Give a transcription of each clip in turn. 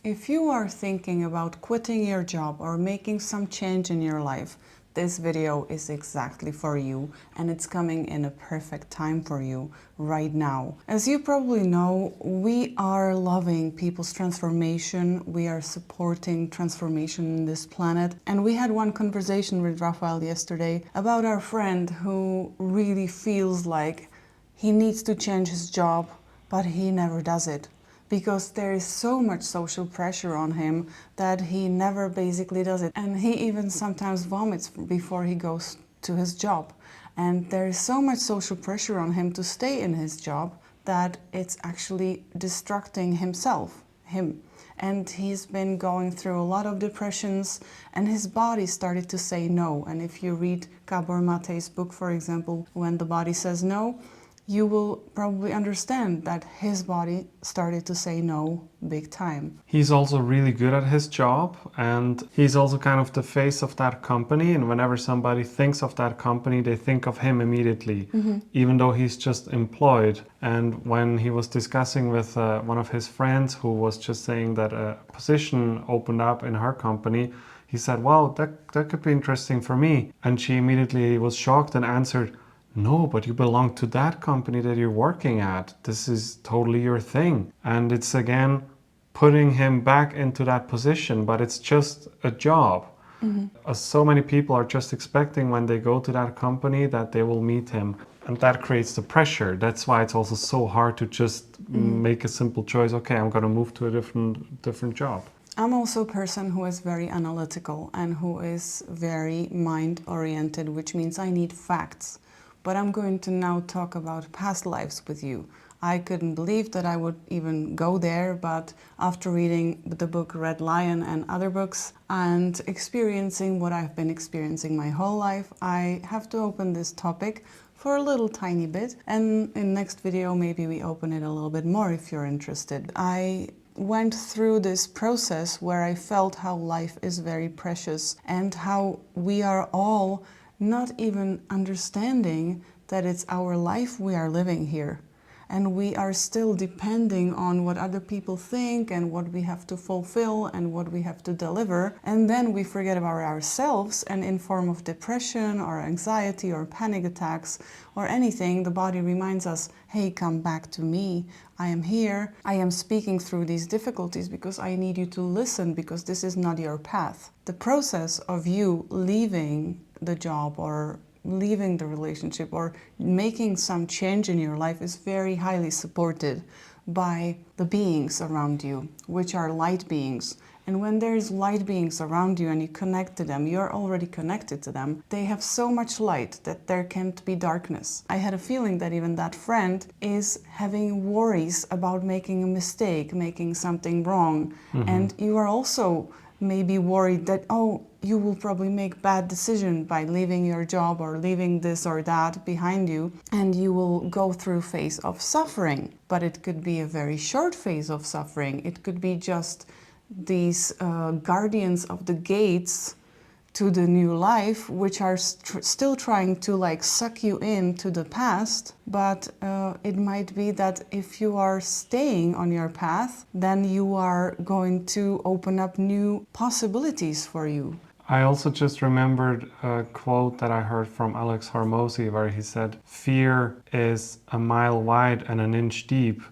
If you are thinking about quitting your job or making some change in your life, this video is exactly for you, and it's coming in a perfect time for you right now. As you probably know, we are loving people's transformation. We are supporting transformation in this planet. And we had one conversation with Raphael yesterday about our friend who really feels like he needs to change his job, but he never does it, because there is so much social pressure on him that he never basically does it. And he even sometimes vomits before he goes to his job. And there is so much social pressure on him to stay in his job that it's actually destructing him. And he's been going through a lot of depressions, and his body started to say no. And if you read Gabor Mate's book, for example, When the Body Says No, you will probably understand that his body started to say no big time. He's also really good at his job, and he's also kind of the face of that company, and whenever somebody thinks of that company, they think of him immediately, even though he's just employed. And when he was discussing with one of his friends who was just saying that a position opened up in her company, he said, well, that could be interesting for me. And she immediately was shocked and answered, no, but you belong to that company that you're working at. This is totally your thing. And it's again putting him back into that position, but it's just a job. So many people are just expecting when they go to that company that they will meet him. And that creates the pressure. That's why it's also so hard to just make a simple choice. Okay, I'm going to move to a different job. I'm also a person who is very analytical and who is very mind-oriented, which means I need facts. But I'm going to now talk about past lives with you. I couldn't believe that I would even go there, but after reading the book Red Lion and other books and experiencing what I've been experiencing my whole life, I have to open this topic for a little tiny bit. And in next video, maybe we open it a little bit more if you're interested. I went through this process where I felt how life is very precious and how we are all not even understanding that it's our life we are living here. And we are still depending on what other people think and what we have to fulfill and what we have to deliver. And then we forget about ourselves, and in form of depression or anxiety or panic attacks or anything, the body reminds us, hey, come back to me. I am here. I am speaking through these difficulties because I need you to listen, because this is not your path. The process of you leaving the job or leaving the relationship or making some change in your life is very highly supported by the beings around you, which are light beings. And when there's light beings around you and you connect to them, you're already connected to them. They have so much light that there can't be darkness. I had a feeling that even that friend is having worries about making a mistake, making something wrong. And you are also maybe worried that, oh, you will probably make bad decision by leaving your job or leaving this or that behind you, and you will go through a phase of suffering. But it could be a very short phase of suffering. It could be just these guardians of the gates to the new life, which are still trying to like suck you into the past. But it might be that if you are staying on your path, then you are going to open up new possibilities for you. I also just remembered a quote that I heard from Alex Hormozy where he said, fear is a mile wide and an inch deep,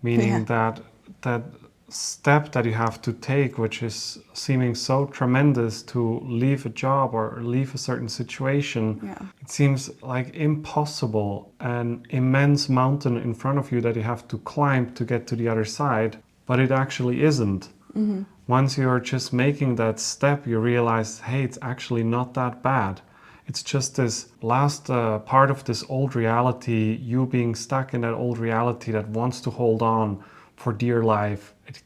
meaning that step that you have to take, which is seeming so tremendous, to leave a job or leave a certain situation, it seems like impossible, an immense mountain in front of you that you have to climb to get to the other side, but it actually isn't. Once you're just making that step, you realize, hey, it's actually not that bad. It's just this last part of this old reality, you being stuck in that old reality that wants to hold on for dear life. It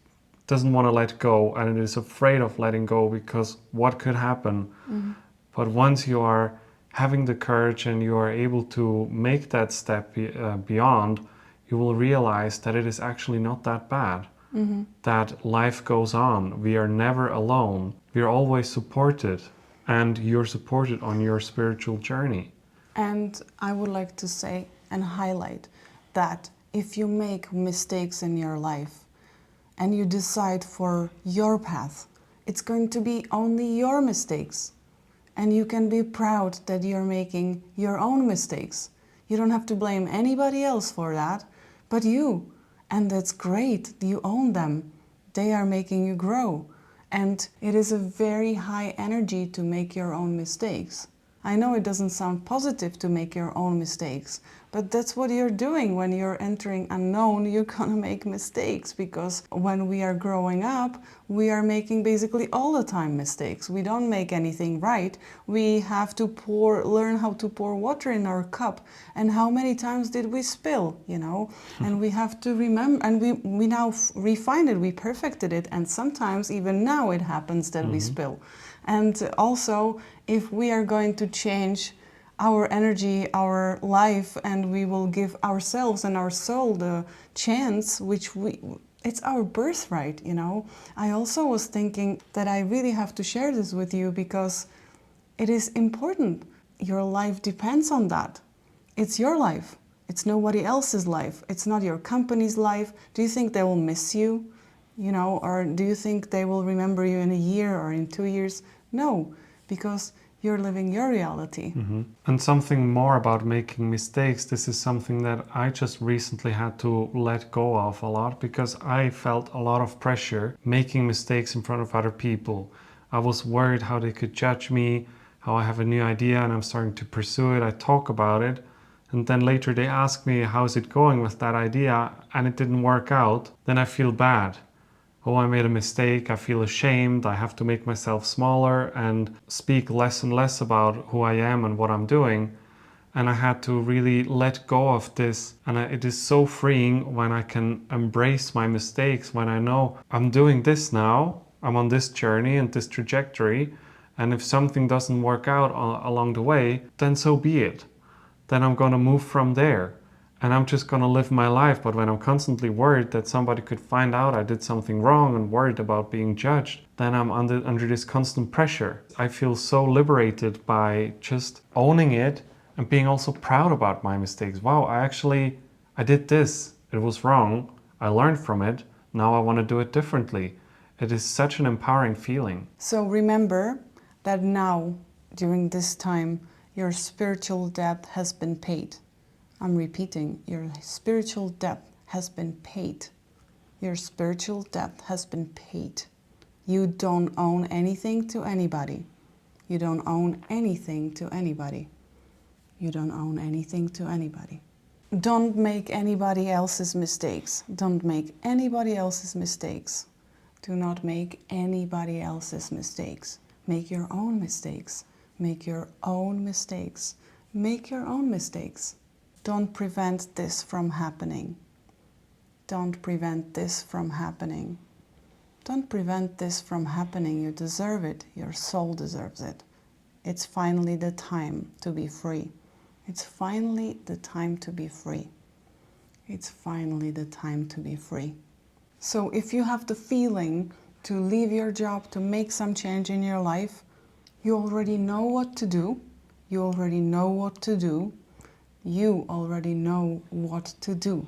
doesn't want to let go, and it is afraid of letting go because what could happen? But once you are having the courage and you are able to make that step beyond, you will realize that it is actually not that bad. That life goes on. We are never alone. We are always supported, and you're supported on your spiritual journey. And I would like to say and highlight that if you make mistakes in your life, and you decide for your path, it's going to be only your mistakes. And you can be proud that you're making your own mistakes. You don't have to blame anybody else for that, but you. And that's great. You own them. They are making you grow. And it is a very high energy to make your own mistakes. I know it doesn't sound positive to make your own mistakes, but that's what you're doing when you're entering unknown. You're gonna make mistakes, because when we are growing up, we are making basically all the time mistakes. We don't make anything right. We have to learn how to pour water in our cup, and how many times did we spill, you know? And we have to remember, and we now refined it, we perfected it, and sometimes even now it happens that we spill. And also, if we are going to change our energy, our life, and we will give ourselves and our soul the chance, it's our birthright, you know. I also was thinking that I really have to share this with you because it is important. Your life depends on that. It's your life. It's nobody else's life. It's not your company's life. Do you think they will miss you? You know, or do you think they will remember you in a year or in 2 years? No, because you're living your reality. And something more about making mistakes. This is something that I just recently had to let go of a lot, because I felt a lot of pressure making mistakes in front of other people. I was worried how they could judge me, how I have a new idea and I'm starting to pursue it. I talk about it, and then later they ask me, how's it going with that idea, and it didn't work out. Then I feel bad. Oh, I made a mistake, I feel ashamed, I have to make myself smaller and speak less and less about who I am and what I'm doing. And I had to really let go of this. And it is so freeing when I can embrace my mistakes, when I know I'm doing this now, I'm on this journey and this trajectory. And if something doesn't work out along the way, then so be it. Then I'm going to move from there. And I'm just going to live my life. But when I'm constantly worried that somebody could find out I did something wrong and worried about being judged, then I'm under this constant pressure. I feel so liberated by just owning it and being also proud about my mistakes. Wow, I did this. It was wrong. I learned from it. Now I want to do it differently. It is such an empowering feeling. So remember that now, during this time, your spiritual debt has been paid. I'm repeating, your spiritual debt has been paid. Your spiritual debt has been paid. You don't own anything to anybody. You don't own anything to anybody. You don't own anything to anybody. Don't make anybody else's mistakes. Don't make anybody else's mistakes. Do not make anybody else's mistakes. Make your own mistakes. Make your own mistakes. Make your own mistakes. Don't prevent this from happening. Don't prevent this from happening. Don't prevent this from happening. You deserve it. Your soul deserves it. It's finally the time to be free. It's finally the time to be free. It's finally the time to be free. So if you have the feeling to leave your job, to make some change in your life, you already know what to do. You already know what to do. You already know what to do.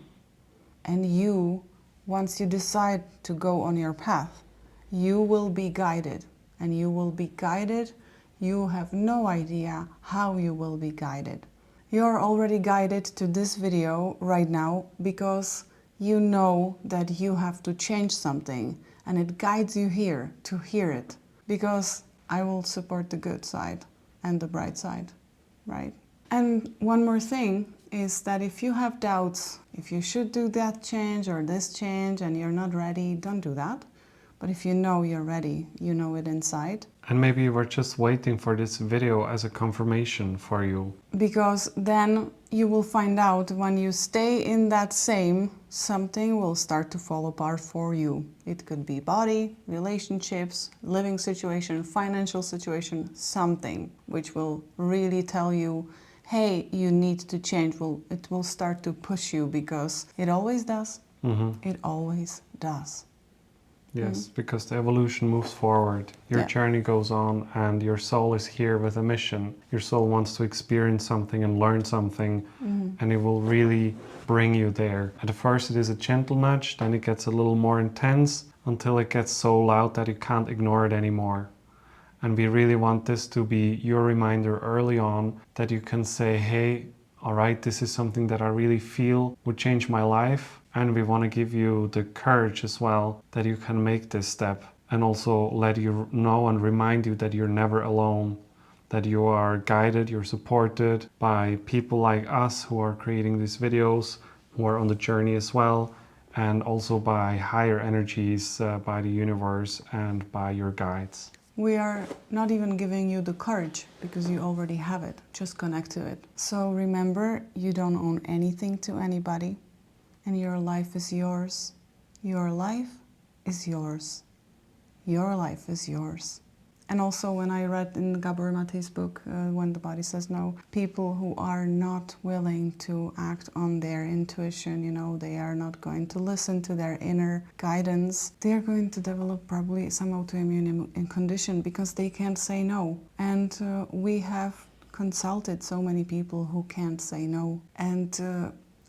And you, once you decide to go on your path, you will be guided. And you will be guided. You have no idea how you will be guided. You are already guided to this video right now because you know that you have to change something, and it guides you here to hear it, because I will support the good side and the bright side, right? And one more thing is that if you have doubts, if you should do that change or this change and you're not ready, don't do that. But if you know you're ready, you know it inside. And maybe you were just waiting for this video as a confirmation for you. Because then you will find out when you stay in that same, something will start to fall apart for you. It could be body, relationships, living situation, financial situation, something which will really tell you, hey, you need to change. It will start to push you, because it always does. It always does. Yes, because the evolution moves forward. Your Yeah. journey goes on and your soul is here with a mission. Your soul wants to experience something and learn something, and it will really bring you there. At first it is a gentle nudge, then it gets a little more intense until it gets so loud that you can't ignore it anymore. And we really want this to be your reminder early on that you can say, hey, all right, this is something that I really feel would change my life. And we want to give you the courage as well that you can make this step, and also let you know and remind you that you're never alone, that you are guided, you're supported by people like us who are creating these videos, who are on the journey as well, and also by higher energies, by the universe and by your guides. We are not even giving you the courage because you already have it. Just connect to it. So remember, you don't own anything to anybody, and your life is yours. Your life is yours. Your life is yours. And also when I read in Gabor Mate's book, When the Body Says No, people who are not willing to act on their intuition, you know, they are not going to listen to their inner guidance, they are going to develop probably some autoimmune condition because they can't say no. And we have consulted so many people who can't say no. And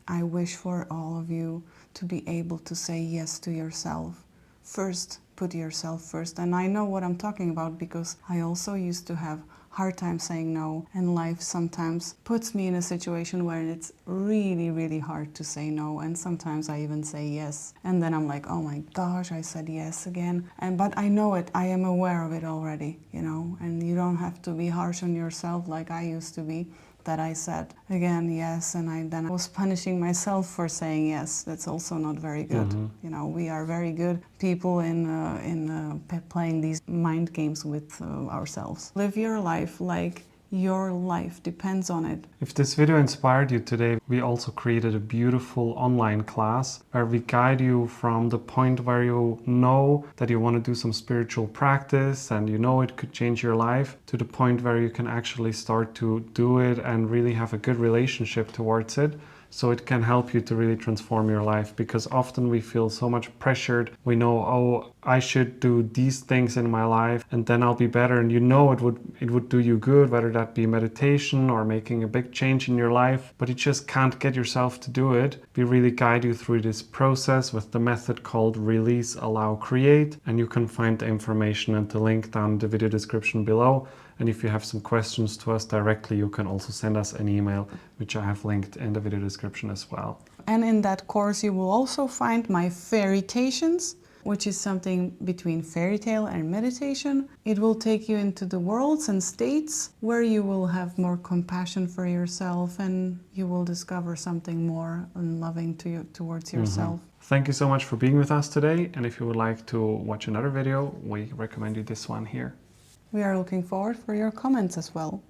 I wish for all of you to be able to say yes to yourself. First, put yourself first. And I know what I'm talking about because I also used to have hard time saying no, and life sometimes puts me in a situation where it's really, really hard to say no, and sometimes I even say yes. And then I'm like, oh my gosh, I said yes again. But I know it, I am aware of it already, you know, and you don't have to be harsh on yourself like I used to be. That I said again yes, and then I was punishing myself for saying yes. That's also not very good. You know, we are very good people in playing these mind games with ourselves. Live your life like your life depends on it. If this video inspired you today, we also created a beautiful online class where we guide you from the point where you know that you want to do some spiritual practice and you know it could change your life, to the point where you can actually start to do it and really have a good relationship towards it. So it can help you to really transform your life, because often we feel so much pressured. We know, oh, I should do these things in my life and then I'll be better. And you know it would do you good, whether that be meditation or making a big change in your life, but you just can't get yourself to do it. We really guide you through this process with the method called Release, Allow, Create. And you can find the information and the link down in the video description below. And if you have some questions to us directly, you can also send us an email, which I have linked in the video description as well. And in that course, you will also find my fairytations, which is something between fairy tale and meditation. It will take you into the worlds and states where you will have more compassion for yourself, and you will discover something more loving to you, towards yourself. Thank you so much for being with us today. And if you would like to watch another video, we recommend you this one here. We are looking forward for your comments as well.